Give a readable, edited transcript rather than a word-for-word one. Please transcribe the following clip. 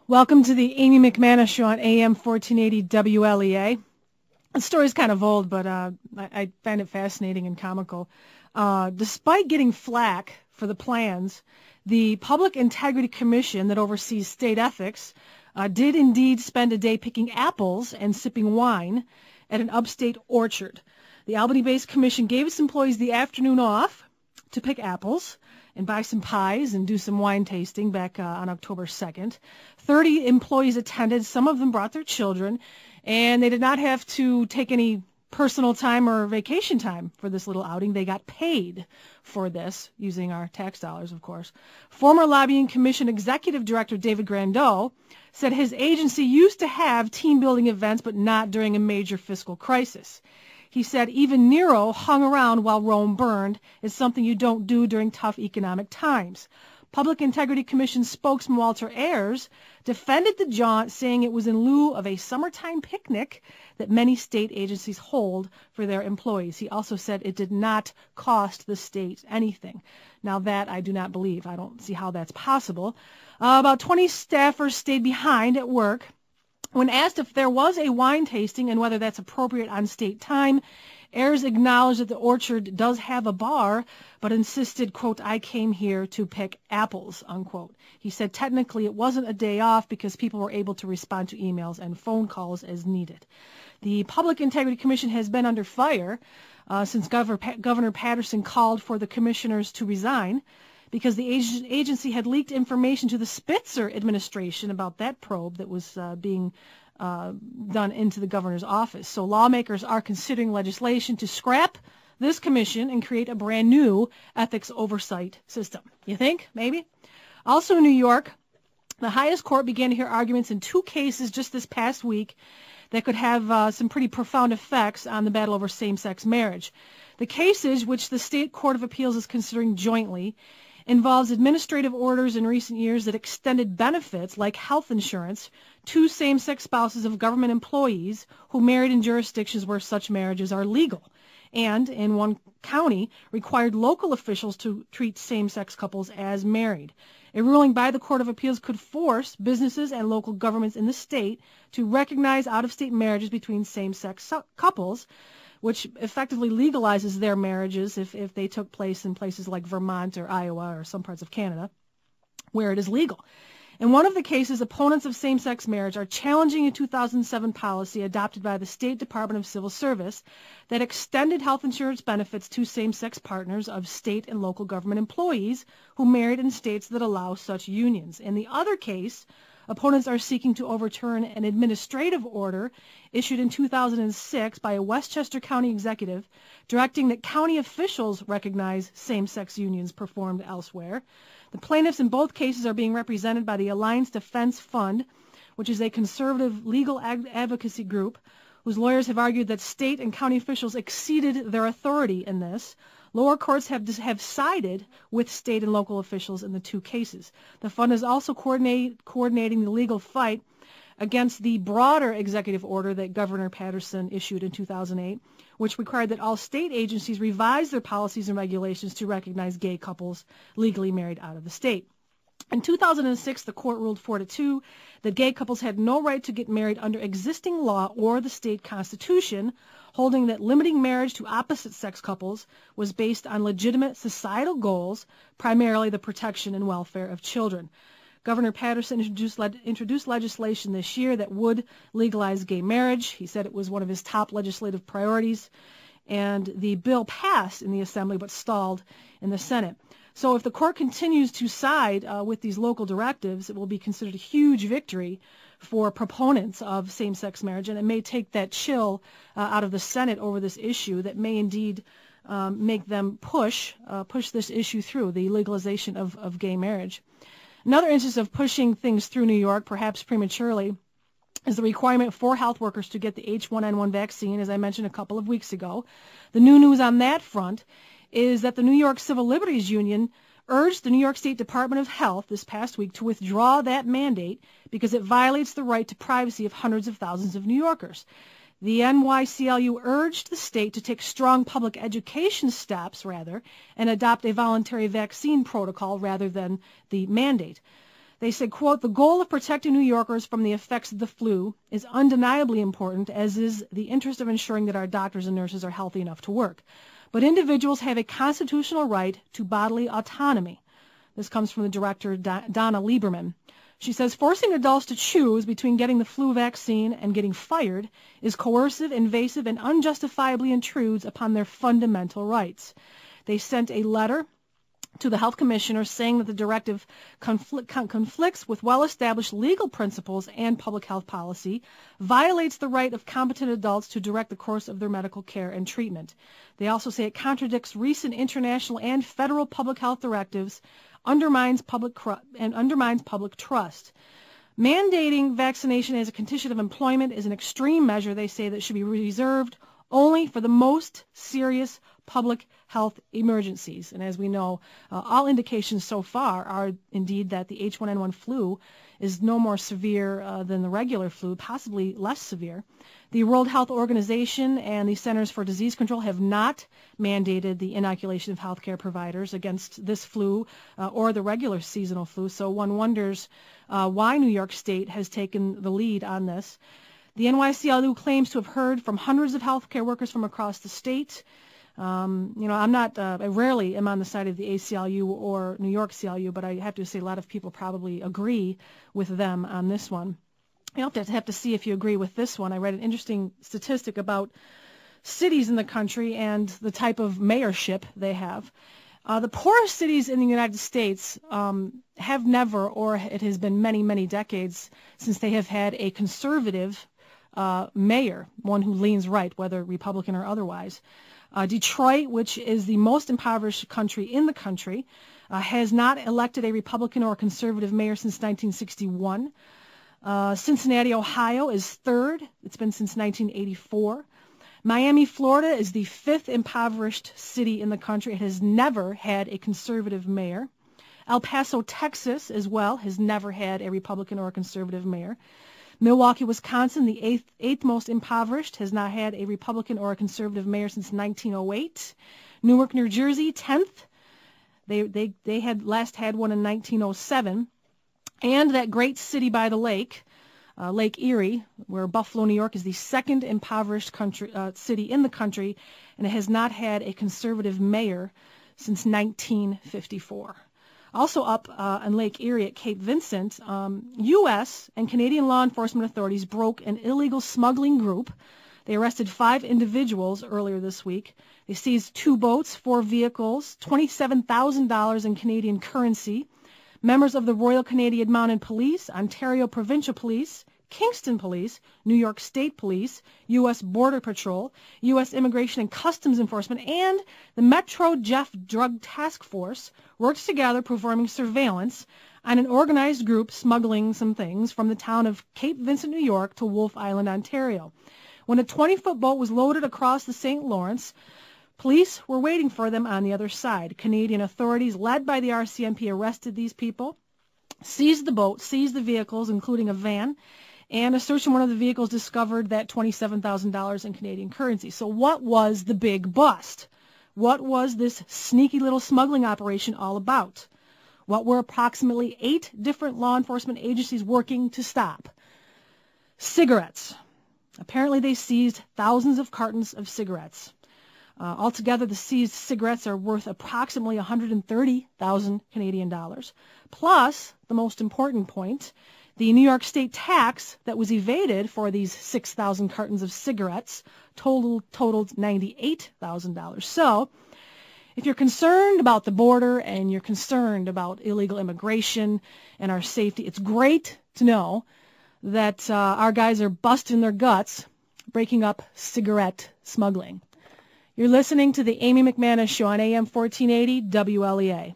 Welcome to the Amy McManus Show on AM 1480 WLEA. The story's kind of old, but I find it fascinating and comical. Despite getting flack for the plans, the Public Integrity Commission that oversees state ethics did indeed spend a day picking apples and sipping wine at an upstate orchard. The Albany-based commission gave its employees the afternoon off to pick apples and buy some pies and do some wine tasting back on October 2nd. 30 employees attended. Some of them brought their children, and they did not have to take any personal time or vacation time for this little outing. They got paid for this, using our tax dollars, of course. Former Lobbying Commission Executive Director David Grandeau said his agency used to have team-building events, but not during a major fiscal crisis. He said even Nero hung around while Rome burned. It's something you don't do during tough economic times. Public Integrity Commission spokesman Walter Ayers defended the jaunt, saying it was in lieu of a summertime picnic that many state agencies hold for their employees. He also said it did not cost the state anything. Now that I do not believe. I don't see how that's possible. About 20 staffers stayed behind at work. When asked if there was a wine tasting and whether that's appropriate on state time, Ayers acknowledged that the orchard does have a bar, but insisted, quote, "I came here to pick apples," unquote. He said technically it wasn't a day off because people were able to respond to emails and phone calls as needed. The Public Integrity Commission has been under fire since Governor Patterson called for the commissioners to resign, because the agency had leaked information to the Spitzer administration about that probe that was being done into the governor's office. So lawmakers are considering legislation to scrap this commission and create a brand new ethics oversight system. You think? Maybe? Also in New York, the highest court began to hear arguments in 2 cases just this past week that could have some pretty profound effects on the battle over same-sex marriage. The cases, which the State Court of Appeals is considering jointly, involves administrative orders in recent years that extended benefits like health insurance to same-sex spouses of government employees who married in jurisdictions where such marriages are legal, and in one county required local officials to treat same-sex couples as married. A ruling by the Court of Appeals could force businesses and local governments in the state to recognize out-of-state marriages between same-sex couples, which effectively legalizes their marriages if they took place in places like Vermont or Iowa or some parts of Canada, where it is legal. In one of the cases, opponents of same-sex marriage are challenging a 2007 policy adopted by the State Department of Civil Service that extended health insurance benefits to same-sex partners of state and local government employees who married in states that allow such unions. In the other case, opponents are seeking to overturn an administrative order issued in 2006 by a Westchester County executive directing that county officials recognize same-sex unions performed elsewhere. The plaintiffs in both cases are being represented by the Alliance Defense Fund, which is a conservative legal advocacy group whose lawyers have argued that state and county officials exceeded their authority in this. Lower courts have sided with state and local officials in the 2 cases. The fund is also coordinating the legal fight against the broader executive order that Governor Patterson issued in 2008, which required that all state agencies revise their policies and regulations to recognize gay couples legally married out of the state. In 2006, the court ruled 4-2 that gay couples had no right to get married under existing law or the state constitution, holding that limiting marriage to opposite-sex couples was based on legitimate societal goals, primarily the protection and welfare of children. Governor Patterson introduced legislation this year that would legalize gay marriage. He said it was one of his top legislative priorities, and the bill passed in the Assembly but stalled in the Senate. So if the court continues to side with these local directives, it will be considered a huge victory for proponents of same-sex marriage, and it may take that chill out of the Senate over this issue that may indeed make them push this issue through, the legalization of gay marriage. Another instance of pushing things through New York, perhaps prematurely, is the requirement for health workers to get the H1N1 vaccine, as I mentioned a couple of weeks ago. The new news on that front is that the New York Civil Liberties Union urged the New York State Department of Health this past week to withdraw that mandate because it violates the right to privacy of hundreds of thousands of New Yorkers. The NYCLU urged the state to take strong public education steps, and adopt a voluntary vaccine protocol rather than the mandate. They said, quote, "The goal of protecting New Yorkers from the effects of the flu is undeniably important, as is the interest of ensuring that our doctors and nurses are healthy enough to work. But individuals have a constitutional right to bodily autonomy." This comes from the director, Donna Lieberman. She says, "Forcing adults to choose between getting the flu vaccine and getting fired is coercive, invasive, and unjustifiably intrudes upon their fundamental rights." They sent a letter to the health commissioner saying that the directive conflicts with well-established legal principles and public health policy, violates the right of competent adults to direct the course of their medical care and treatment. They also say it contradicts recent international and federal public health directives, undermines public trust. Mandating vaccination as a condition of employment is an extreme measure, they say, that should be reserved only for the most serious public health emergencies. And as we know, all indications so far are indeed that the H1N1 flu is no more severe than the regular flu, possibly less severe. The World Health Organization and the Centers for Disease Control have not mandated the inoculation of healthcare providers against this flu or the regular seasonal flu, so one wonders why New York State has taken the lead on this. The NYCLU claims to have heard from hundreds of healthcare workers from across the state. I rarely am on the side of the ACLU or New York CLU, but I have to say a lot of people probably agree with them on this one. You'll have to see if you agree with this one. I read an interesting statistic about cities in the country and the type of mayorship they have. The poorest cities in the United States have never, or it has been many, many decades since they have had a conservative mayor, one who leans right, whether Republican or otherwise. Detroit, which is the most impoverished country in the country, has not elected a Republican or a conservative mayor since 1961. Cincinnati, Ohio is third. It's been since 1984. Miami, Florida is the fifth impoverished city in the country. It has never had a conservative mayor. El Paso, Texas, as well, has never had a Republican or a conservative mayor. Milwaukee, Wisconsin, the eighth most impoverished, has not had a Republican or a conservative mayor since 1908. Newark, New Jersey, 10th. They had last had one in 1907. And that great city by the lake, Lake Erie, where Buffalo, New York, is the second impoverished city in the country, and it has not had a conservative mayor since 1954. Also up on Lake Erie at Cape Vincent, U.S. and Canadian law enforcement authorities broke an illegal smuggling group. They arrested 5 individuals earlier this week. They seized 2 boats, 4 vehicles, $27,000 in Canadian currency. Members of the Royal Canadian Mounted Police, Ontario Provincial Police, Kingston Police, New York State Police, U.S. Border Patrol, U.S. Immigration and Customs Enforcement, and the Metro Jeff Drug Task Force worked together performing surveillance on an organized group smuggling some things from the town of Cape Vincent, New York to Wolfe Island, Ontario. When a 20-foot boat was loaded across the St. Lawrence, police were waiting for them on the other side. Canadian authorities, led by the RCMP, arrested these people, seized the boat, seized the vehicles, including a van, and a search in one of the vehicles discovered that $27,000 in Canadian currency. So what was the big bust? What was this sneaky little smuggling operation all about? What were approximately 8 different law enforcement agencies working to stop? Cigarettes. Apparently they seized thousands of cartons of cigarettes. Altogether, the seized cigarettes are worth approximately 130,000 Canadian dollars. Plus, the most important point, the New York State tax that was evaded for these 6,000 cartons of cigarettes totaled $98,000. So, if you're concerned about the border and you're concerned about illegal immigration and our safety, it's great to know that our guys are busting their guts breaking up cigarette smuggling. You're listening to the Amy McManus Show on AM 1480 WLEA.